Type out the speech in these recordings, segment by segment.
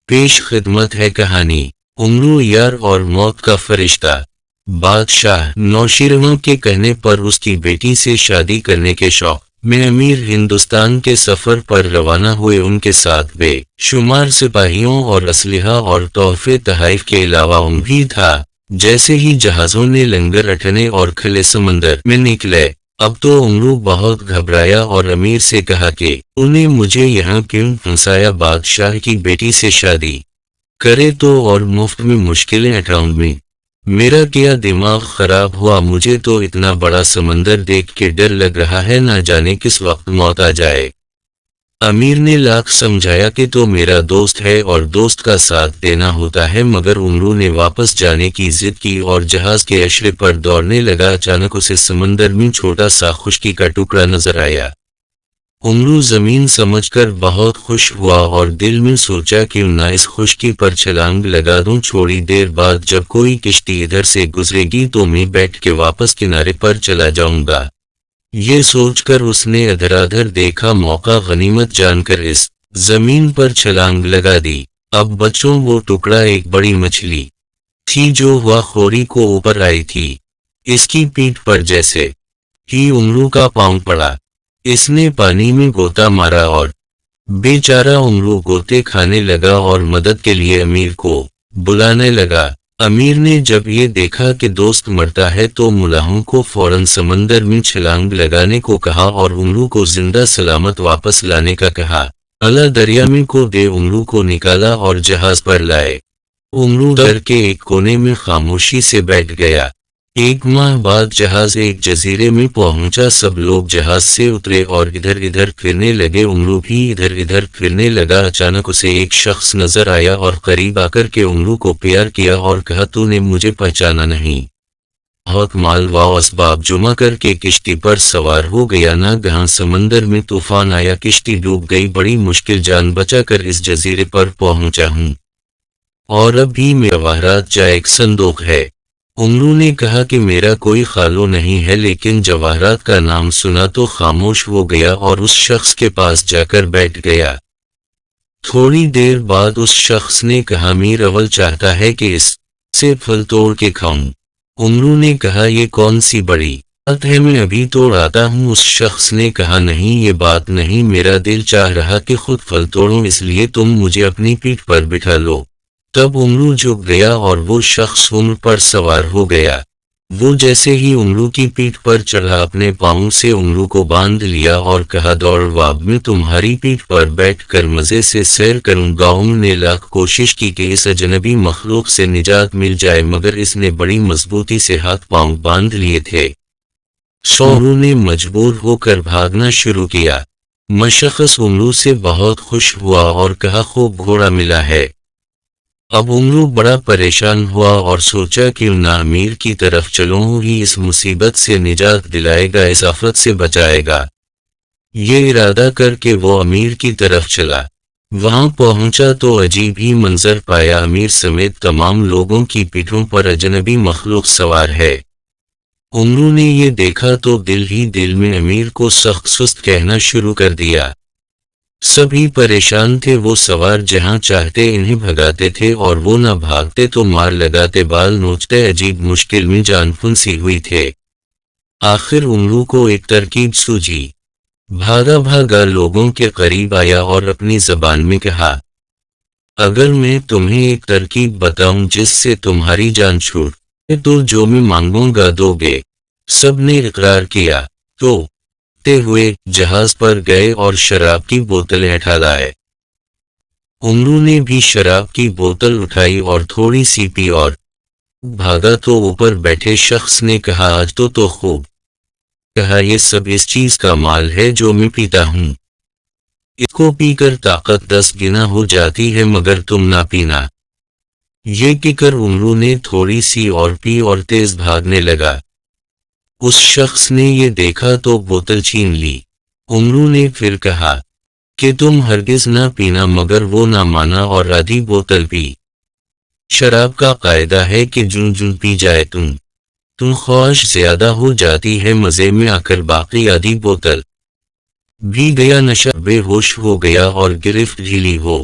پیش خدمت ہے کہانی امرو یار اور موت کا فرشتہ۔ بادشاہ نوشیروان کے کہنے پر اس کی بیٹی سے شادی کرنے کے شوق میں امیر ہندوستان کے سفر پر روانہ ہوئے۔ ان کے ساتھ بے شمار سپاہیوں اور اسلحہ اور تحفے تحائف کے علاوہ بھی تھا۔ جیسے ہی جہازوں نے لنگر اٹھنے اور کھلے سمندر میں نکلے، اب تو امرو بہت گھبرایا اور امیر سے کہا کہ انہیں مجھے یہاں کیوں پھنسایا؟ بادشاہ کی بیٹی سے شادی کرے تو اور مفت میں مشکلیں اٹھاؤں میں میرا کیا دماغ خراب ہوا؟ مجھے تو اتنا بڑا سمندر دیکھ کے ڈر لگ رہا ہے، نہ جانے کس وقت موت آ جائے۔ امیر نے لاکھ سمجھایا کہ تو میرا دوست ہے اور دوست کا ساتھ دینا ہوتا ہے، مگر امرو نے واپس جانے کی ضد کی اور جہاز کے اشرے پر دوڑنے لگا۔ اچانک اسے سمندر میں چھوٹا سا خشکی کا ٹکڑا نظر آیا۔ امرو زمین سمجھ کر بہت خوش ہوا اور دل میں سوچا کہ نہ اس خشکی پر چھلانگ لگا دوں۔ تھوڑی دیر بعد جب کوئی کشتی ادھر سے گزرے گی تو میں بیٹھ کے واپس کنارے پر چلا جاؤں گا۔ یہ سوچ کر اس نے ادھر دیکھا، موقع غنیمت جان کر اس زمین پر چھلانگ لگا دی۔ اب بچوں وہ ٹکڑا ایک بڑی مچھلی تھی جو ہوا خوری کو اوپر آئی تھی۔ اس کی پیٹھ پر جیسے ہی امرو کا پاؤں پڑا، اس نے پانی میں غوطہ مارا اور بیچارہ امرو غوطے کھانے لگا اور مدد کے لیے امیر کو بلانے لگا۔ امیر نے جب یہ دیکھا کہ دوست مرتا ہے تو ملاحوں کو فوراً سمندر میں چھلانگ لگانے کو کہا اور امرو کو زندہ سلامت واپس لانے کا کہا۔ اللہ دریا میں کو دے امرو کو نکالا اور جہاز پر لائے۔ امرو ڈر کے ایک کونے میں خاموشی سے بیٹھ گیا۔ ایک ماہ بعد جہاز ایک جزیرے میں پہنچا۔ سب لوگ جہاز سے اترے اور ادھر ادھر پھرنے لگے۔ امرو بھی ادھر ادھر پھرنے لگا۔ اچانک اسے ایک شخص نظر آیا اور قریب آ کر کے امرو کو پیار کیا اور کہا، تو نے مجھے پہچانا نہیں؟ بہت مال و اسباب جمع کر کے کشتی پر سوار ہو گیا۔ ناگہاں سمندر میں طوفان آیا، کشتی ڈوب گئی۔ بڑی مشکل جان بچا کر اس جزیرے پر پہنچا ہوں اور اب بھی میرا جواہرات جا ایک صندوق ہے۔ امرو نے کہا کہ میرا کوئی خالو نہیں ہے، لیکن جواہرات کا نام سنا تو خاموش ہو گیا اور اس شخص کے پاس جا کر بیٹھ گیا۔ تھوڑی دیر بعد اس شخص نے کہا، میر اول چاہتا ہے کہ اس سے پھل توڑ کے کھاؤں۔ امرو نے کہا، یہ کون سی بڑی بات ہے، میں ابھی توڑ آتا ہوں۔ اس شخص نے کہا، نہیں یہ بات نہیں، میرا دل چاہ رہا کہ خود پھل توڑوں، اس لیے تم مجھے اپنی پیٹھ پر بٹھا لو۔ تب امرو جھک گیا اور وہ شخص امرو پر سوار ہو گیا۔ وہ جیسے ہی امرو کی پیٹھ پر چڑھا، اپنے پاؤں سے امرو کو باندھ لیا اور کہا، دوڑ واب میں تمہاری پیٹھ پر بیٹھ کر مزے سے سیر کروں گا۔ امرو نے لاکھ کوشش کی کہ اس اجنبی مخلوق سے نجات مل جائے، مگر اس نے بڑی مضبوطی سے ہاتھ پاؤں باندھ لیے تھے۔ امرو نے مجبور ہو کر بھاگنا شروع کیا۔ مشخص امرو سے بہت خوش ہوا اور کہا، خوب گھوڑا ملا ہے۔ اب امرو بڑا پریشان ہوا اور سوچا کہ نہ امیر کی طرف چلوں، ہی اس مصیبت سے نجات دلائے گا، اس آفت سے بچائے گا۔ یہ ارادہ کر کے وہ امیر کی طرف چلا۔ وہاں پہنچا تو عجیب ہی منظر پایا، امیر سمیت تمام لوگوں کی پیٹھوں پر اجنبی مخلوق سوار ہے۔ امرو نے یہ دیکھا تو دل ہی دل میں امیر کو سخت سست کہنا شروع کر دیا۔ سبھی پریشان تھے، وہ سوار جہاں چاہتے انہیں بھگاتے تھے اور وہ نہ بھاگتے تو مار لگاتے، بال نوچتے، عجیب مشکل میں جان پھنسی ہوئی تھے۔ آخر امرو کو ایک ترکیب سوجھی، بھاگا بھاگا لوگوں کے قریب آیا اور اپنی زبان میں کہا، اگر میں تمہیں ایک ترکیب بتاؤں جس سے تمہاری جان چھوٹے تو جو میں مانگوں گا دو گے؟ سب نے اقرار کیا۔ تو ہوئے جہاز پر گئے اور شراب کی بوتلیں اٹھا لائے۔ امرو نے بھی شراب کی بوتل اٹھائی اور تھوڑی سی پی اور بھاگا تو اوپر بیٹھے شخص نے کہا، آج تو خوب کہا، یہ سب اس چیز کا مال ہے جو میں پیتا ہوں، اس کو پی کر طاقت 10 گنا ہو جاتی ہے، مگر تم نہ پینا۔ یہ کہ کر امرو نے تھوڑی سی اور پی اور تیز بھاگنے لگا۔ اس شخص نے یہ دیکھا تو بوتل چھین لی۔ امرو نے پھر کہا کہ تم ہرگز نہ پینا، مگر وہ نہ مانا اور آدھی بوتل پی۔ شراب کا قاعدہ ہے کہ جون جون پی جائے تم خواہش زیادہ ہو جاتی ہے، مزے میں آ کر باقی آدھی بوتل بھی گیا، نشہ، بے ہوش ہو گیا اور گرفت ڈھیلی ہو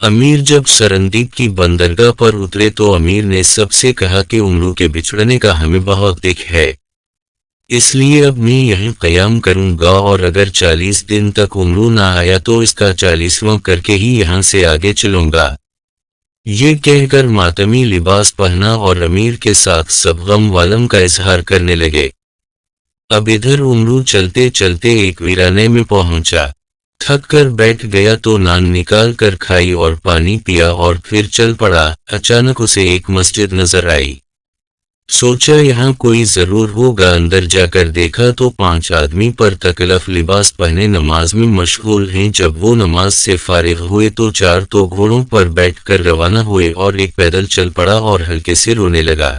امیر جب سرندیپ کی بندرگاہ پر اترے تو امیر نے سب سے کہا کہ امرو کے بچھڑنے کا ہمیں بہت دکھ ہے، اس لیے اب میں یہیں قیام کروں گا، اور اگر 40 دن تک امرو نہ آیا تو اس کا 40واں کر کے ہی یہاں سے آگے چلوں گا۔ یہ کہہ کر ماتمی لباس پہنا اور امیر کے ساتھ سب غم والم کا اظہار کرنے لگے۔ اب ادھر امرو چلتے چلتے ایک ویرانے میں پہنچا، تھک کر بیٹھ گیا تو نان نکال کر کھائی اور پانی پیا اور پھر چل پڑا۔ اچانک اسے ایک مسجد نظر آئی، سوچا یہاں کوئی ضرور ہوگا، اندر جا کر دیکھا تو 5 آدمی پر تکلف لباس پہنے نماز میں مشغول ہیں۔ جب وہ نماز سے فارغ ہوئے تو 4 تو گھوڑوں پر بیٹھ کر روانہ ہوئے اور ایک پیدل چل پڑا اور ہلکے سے رونے لگا۔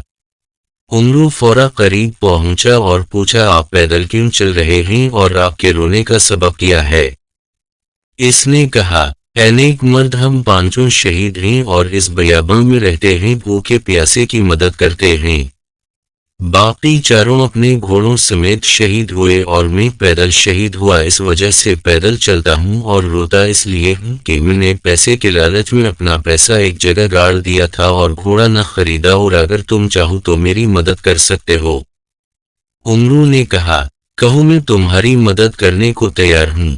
امرو فورا قریب پہنچا اور پوچھا، آپ پیدل کیوں چل رہے ہیں اور آپ کے رونے کا سبب کیا ہے؟ اس نے کہا، اے نیک مرد، ہم 5 شہید ہیں اور اس بیابان میں رہتے ہیں، بھوکے پیاسے کی مدد کرتے ہیں۔ باقی 4 اپنے گھوڑوں سمیت شہید ہوئے اور میں پیدل شہید ہوا، اس وجہ سے پیدل چلتا ہوں، اور روتا اس لیے ہوں کہ میں نے پیسے کے لالچ میں اپنا پیسہ ایک جگہ گاڑ دیا تھا اور گھوڑا نہ خریدا، اور اگر تم چاہو تو میری مدد کر سکتے ہو۔ امرو نے کہا، کہو، میں تمہاری مدد کرنے کو تیار ہوں۔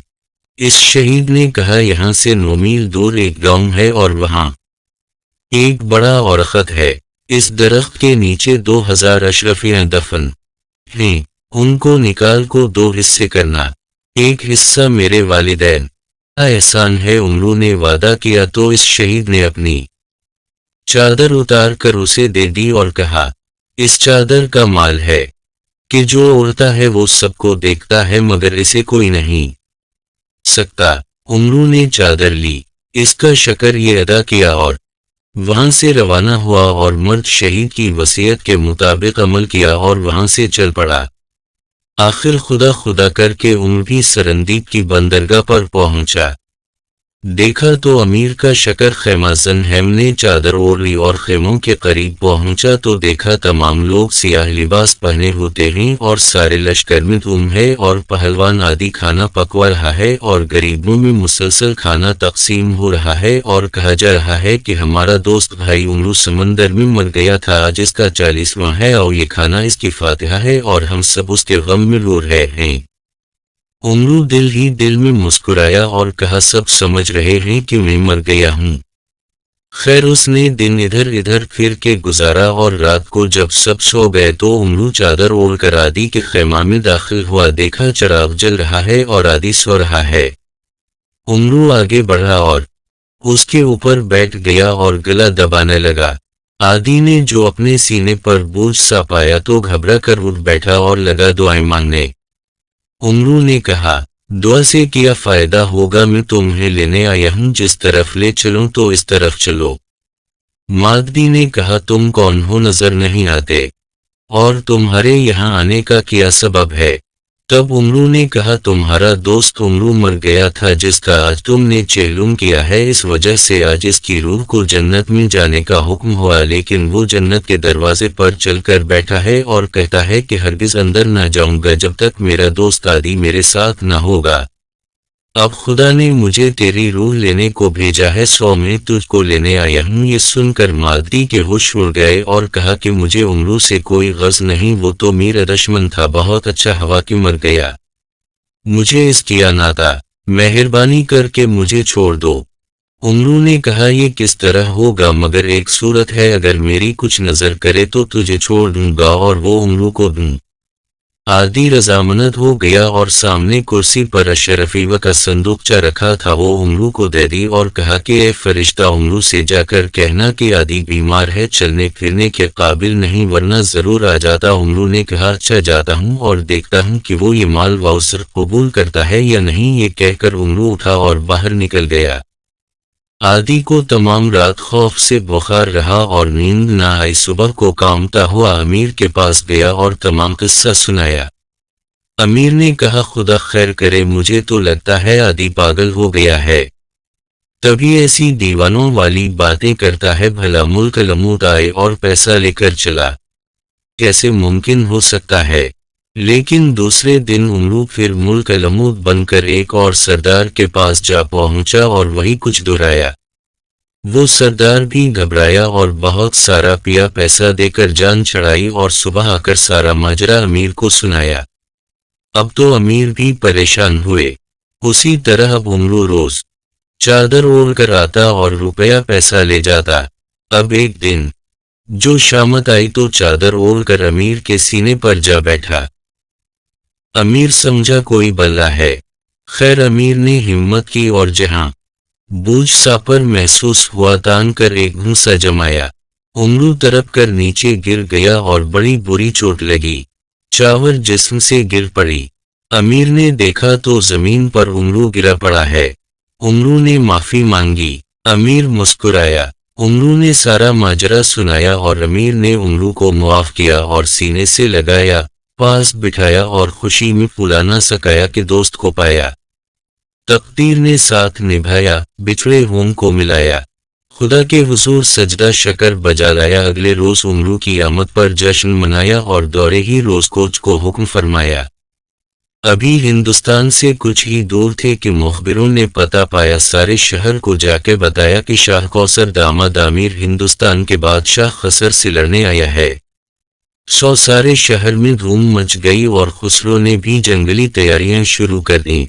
اس شہید نے کہا، یہاں سے 9 میل دور ایک گاؤں ہے اور وہاں ایک بڑا عورت ہے، اس درخت کے نیچے 2000 اشرفیاں دفن ہیں، ان کو نکال کو 2 حصے کرنا، ایک حصہ میرے والدین کا احسان ہے۔ امرو نے وعدہ کیا تو اس شہید نے اپنی چادر اتار کر اسے دے دی اور کہا، اس چادر کا مال ہے کہ جو اڑتا ہے وہ سب کو دیکھتا ہے مگر اسے کوئی نہیں سکتا۔ امرو نے چادر لی، اس کا شکر یہ ادا کیا اور وہاں سے روانہ ہوا اور مرد شہید کی وصیت کے مطابق عمل کیا اور وہاں سے چل پڑا۔ آخر خدا خدا کر کے امرو بھی سرندیپ کی بندرگاہ پر پہنچا، دیکھا تو امیر کا شکر خیمہ زن ہم نے چادر اوڑھ لی اور خیموں کے قریب پہنچا تو دیکھا تمام لوگ سیاہ لباس پہنے ہوتے ہیں اور سارے لشکر میں دھوم ہے اور پہلوان آدی کھانا پکوا رہا ہے اور غریبوں میں مسلسل کھانا تقسیم ہو رہا ہے، اور کہا جا رہا ہے کہ ہمارا دوست بھائی امرو سمندر میں مر گیا تھا، آج اس کا 40واں ہے اور یہ کھانا اس کی فاتحہ ہے اور ہم سب اس کے غم میں رو رہے ہیں۔ امرو دل ہی دل میں مسکرایا اور کہا، سب سمجھ رہے ہیں کہ میں مر گیا ہوں۔ خیر اس نے دن ادھر ادھر پھر کے گزارا اور رات کو جب سب سو گئے تو امرو چادر اوڑھ کر آدی کے خیمہ میں داخل ہوا، دیکھا چراغ جل رہا ہے اور آدی سو رہا ہے۔ امرو آگے بڑھا اور اس کے اوپر بیٹھ گیا اور گلا دبانے لگا۔ آدی نے جو اپنے سینے پر بوجھ سا پایا تو گھبرا کر اٹھ بیٹھا اور لگا دعائیں مانگنے۔ امرو نے کہا، دعا سے کیا فائدہ ہوگا، میں تمہیں لینے آیا ہوں، جس طرف لے چلوں تو اس طرف چلو۔ مادی نے کہا، تم کون ہو، نظر نہیں آتے، اور تمہارے یہاں آنے کا کیا سبب ہے؟ تب امرو نے کہا، تمہارا دوست امرو مر گیا تھا جس کا آج تم نے چہلم کیا ہے، اس وجہ سے آج اس کی روح کو جنت میں جانے کا حکم ہوا، لیکن وہ جنت کے دروازے پر چل کر بیٹھا ہے اور کہتا ہے کہ ہرگز اندر نہ جاؤں گا جب تک میرا دوست آدی میرے ساتھ نہ ہوگا۔ اب خدا نے مجھے تیری روح لینے کو بھیجا ہے، سو میں تجھ کو لینے آیا ہوں۔ یہ سن کر مادی کے ہوش اڑ گئے اور کہا کہ مجھے امرو سے کوئی غرض نہیں، وہ تو میرا دشمن تھا، بہت اچھا ہوا کہ مر گیا، مجھے اس کی نہ تھا، مہربانی کر کے مجھے چھوڑ دو۔ امرو نے کہا، یہ کس طرح ہوگا، مگر ایک صورت ہے، اگر میری کچھ نظر کرے تو تجھے چھوڑ دوں گا اور وہ امرو کو دوں۔ آدی رضامند ہو گیا اور سامنے کرسی پر اشرفیہ کا صندوقچہ رکھا تھا وہ امرو کو دے دی اور کہا کہ اے فرشتہ، امرو سے جا کر کہنا کہ آدی بیمار ہے، چلنے پھرنے کے قابل نہیں، ورنہ ضرور آ جاتا۔ امرو نے کہا، اچھا جاتا ہوں اور دیکھتا ہوں کہ وہ یہ مال وعذر قبول کرتا ہے یا نہیں۔ یہ کہہ کر امرو اٹھا اور باہر نکل گیا۔ آدی کو تمام رات خوف سے بخار رہا اور نیند نہ آئی۔ صبح کو کامتا ہوا امیر کے پاس گیا اور تمام قصہ سنایا۔ امیر نے کہا، خدا خیر کرے، مجھے تو لگتا ہے آدی پاگل ہو گیا ہے، تبھی ایسی دیوانوں والی باتیں کرتا ہے، بھلا ملک لموت آئے اور پیسہ لے کر چلا، کیسے ممکن ہو سکتا ہے؟ لیکن دوسرے دن امرو پھر ملک لموت بن کر ایک اور سردار کے پاس جا پہنچا اور وہی کچھ دہرایا۔ وہ سردار بھی گھبرایا اور بہت سارا پیا، پیسہ دے کر جان چھڑائی اور صبح آ کر سارا ماجرا امیر کو سنایا۔ اب تو امیر بھی پریشان ہوئے۔ اسی طرح اب امرو روز چادر اوڑھ کر آتا اور روپیہ پیسہ لے جاتا۔ اب ایک دن جو شامت آئی تو چادر اوڑھ کر امیر کے سینے پر جا بیٹھا۔ امیر سمجھا کوئی بلا ہے، خیر امیر نے ہمت کی اور جہاں بوجھ سا پر محسوس ہوا تان کر ایک گھونسا جمایا۔ امرو تڑپ کر نیچے گر گیا اور بڑی بری چوٹ لگی، چاور جسم سے گر پڑی۔ امیر نے دیکھا تو زمین پر امرو گرا پڑا ہے۔ امرو نے معافی مانگی، امیر مسکرایا۔ امرو نے سارا ماجرا سنایا اور امیر نے امرو کو معاف کیا اور سینے سے لگایا، پاس بٹھایا اور خوشی میں پھولانا سکایا کہ دوست کو پایا۔ تقدیر نے ساتھ نبھایا، بچھڑے ہوں کو ملایا، خدا کے حضور سجدہ شکر بجا لایا۔ اگلے روز امرو کی آمد پر جشن منایا اور دورے ہی روز کوچ کو حکم فرمایا۔ ابھی ہندوستان سے کچھ ہی دور تھے کہ مخبروں نے پتہ پایا، سارے شہر کو جا کے بتایا کہ شاہ کوثر داماد امیر ہندوستان کے بادشاہ خسر سے لڑنے آیا ہے۔ سارے شہر میں دھوم مچ گئی اور خسرو نے بھی جنگلی تیاریاں شروع کر دیں۔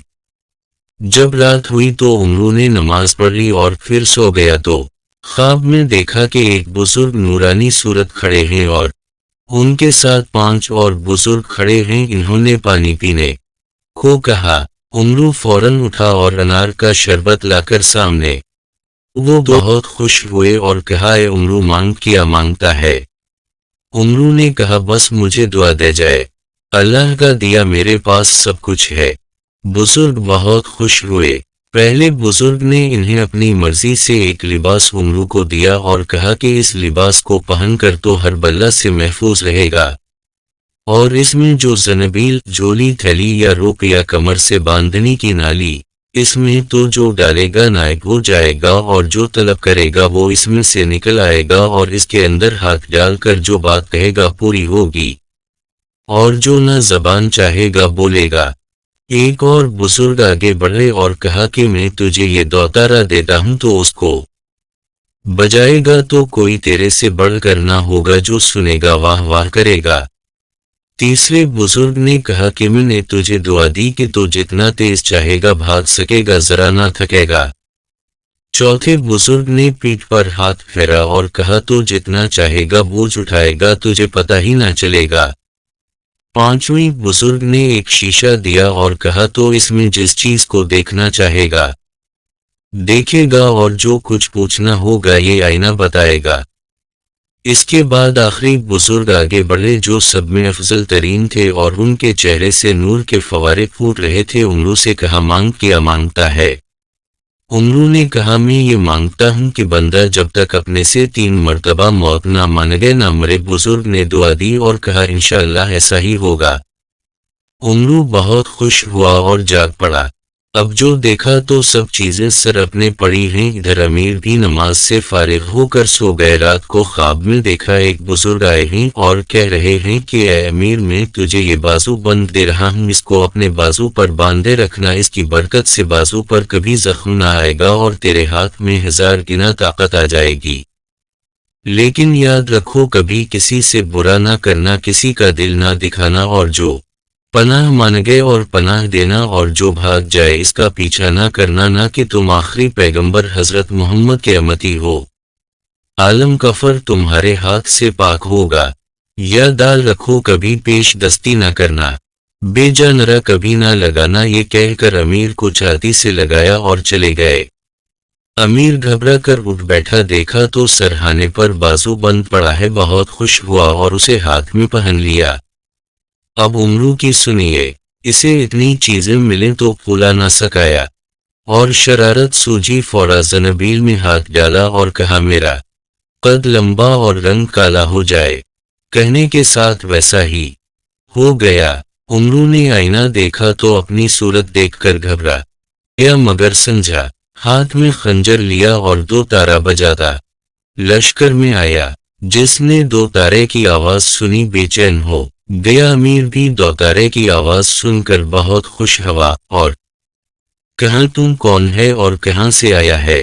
جب رات ہوئی تو امرو نے نماز پڑھ لی اور پھر سو گیا تو خواب میں دیکھا کہ ایک بزرگ نورانی صورت کھڑے ہیں اور ان کے ساتھ 5 اور بزرگ کھڑے ہیں۔ انہوں نے پانی پینے کو کہا۔ امرو فوراً اٹھا اور انار کا شربت لا کر سامنے۔ وہ بہت خوش ہوئے اور کہا، اے امرو مانگ، کیا مانگتا ہے؟ امرو نے کہا، بس مجھے دعا دے جائے، اللہ کا دیا میرے پاس سب کچھ ہے۔ بزرگ بہت خوش ہوئے۔ پہلے بزرگ نے انہیں اپنی مرضی سے ایک لباس امرو کو دیا اور کہا کہ اس لباس کو پہن کر تو ہر بلا سے محفوظ رہے گا، اور اس میں جو زنبیل، جولی، تھیلی یا روپ یا کمر سے باندھنے کی نالی، اس میں تو جو ڈالے گا نائب ہو جائے گا، اور جو طلب کرے گا وہ اس میں سے نکل آئے گا، اور اس کے اندر ہاتھ ڈال کر جو بات کہے گا پوری ہوگی، اور جو نہ زبان چاہے گا بولے گا۔ ایک اور بزرگ آگے بڑھے اور کہا کہ میں تجھے یہ دوتارا دیتا ہوں تو اس کو بجائے گا تو کوئی تیرے سے بڑھ کر نہ ہوگا، جو سنے گا واہ واہ کرے گا۔ تیسرے بزرگ نے کہا کہ میں نے تجھے دعا دی کہ تو جتنا تیز چاہے گا بھاگ سکے گا، ذرا نہ تھکے گا۔ چوتھے بزرگ نے پیٹھ پر ہاتھ پھیرا اور کہا تو جتنا چاہے گا بوجھ اٹھائے گا، تجھے پتہ ہی نہ چلے گا۔ پانچویں بزرگ نے ایک شیشہ دیا اور کہا تو اس میں جس چیز کو دیکھنا چاہے گا دیکھے گا، اور جو کچھ پوچھنا ہوگا یہ آئینہ بتائے گا۔ اس کے بعد آخری بزرگ آگے بڑھے جو سب میں افضل ترین تھے اور ان کے چہرے سے نور کے فوارے پھوٹ رہے تھے۔ امرو سے کہا، مانگ، کیا مانگتا ہے؟ امرو نے کہا، میں یہ مانگتا ہوں کہ بندہ جب تک اپنے سے 3 مرتبہ موت نہ مانگے نہ مرے۔ بزرگ نے دعا دی اور کہا، انشاءاللہ ایسا ہی ہوگا۔ امرو بہت خوش ہوا اور جاگ پڑا۔ اب جو دیکھا تو سب چیزیں سر اپنے پڑی ہیں۔ ادھر امیر بھی نماز سے فارغ ہو کر سو گئے۔ رات کو خواب میں دیکھا ایک بزرگ آئے ہیں اور کہہ رہے ہیں کہ اے امیر، میں تجھے یہ بازو بند دے رہا ہوں، اس کو اپنے بازو پر باندھے رکھنا، اس کی برکت سے بازو پر کبھی زخم نہ آئے گا اور تیرے ہاتھ میں 1000 گنا طاقت آ جائے گی۔ لیکن یاد رکھو کبھی کسی سے برا نہ کرنا، کسی کا دل نہ دکھانا، اور جو پناہ مانگے اور پناہ دینا، اور جو بھاگ جائے اس کا پیچھا نہ کرنا، نہ کہ تم آخری پیغمبر حضرت محمد کے امتی ہو۔ عالم کفر تمہارے ہاتھ سے پاک ہوگا۔ یاد رکھو کبھی پیش دستی نہ کرنا، بے جا نرا کبھی نہ لگانا۔ یہ کہہ کر امیر کو چھاتی سے لگایا اور چلے گئے۔ امیر گھبرا کر اٹھ بیٹھا، دیکھا تو سرہانے پر بازو بند پڑا ہے۔ بہت خوش ہوا اور اسے ہاتھ میں پہن لیا۔ اب امرو کی سنیے، اسے اتنی چیزیں ملیں تو پھولا نہ سکایا، اور شرارت سوجھی، فورا زنبیل میں ہاتھ ڈالا اور کہا، میرا قد لمبا اور رنگ کالا ہو جائے۔ کہنے کے ساتھ ویسا ہی ہو گیا۔ امرو نے آئینہ دیکھا تو اپنی صورت دیکھ کر گھبرا گیا، مگر سمجھا، ہاتھ میں خنجر لیا اور 2 تارا بجاتا لشکر میں آیا۔ جس نے 2 تارے کی آواز سنی بے چین ہو گیا۔ امیر بھی 2 تارے کی آواز سن کر بہت خوش ہوا اور کہا، تم کون ہے اور کہاں سے آیا ہے؟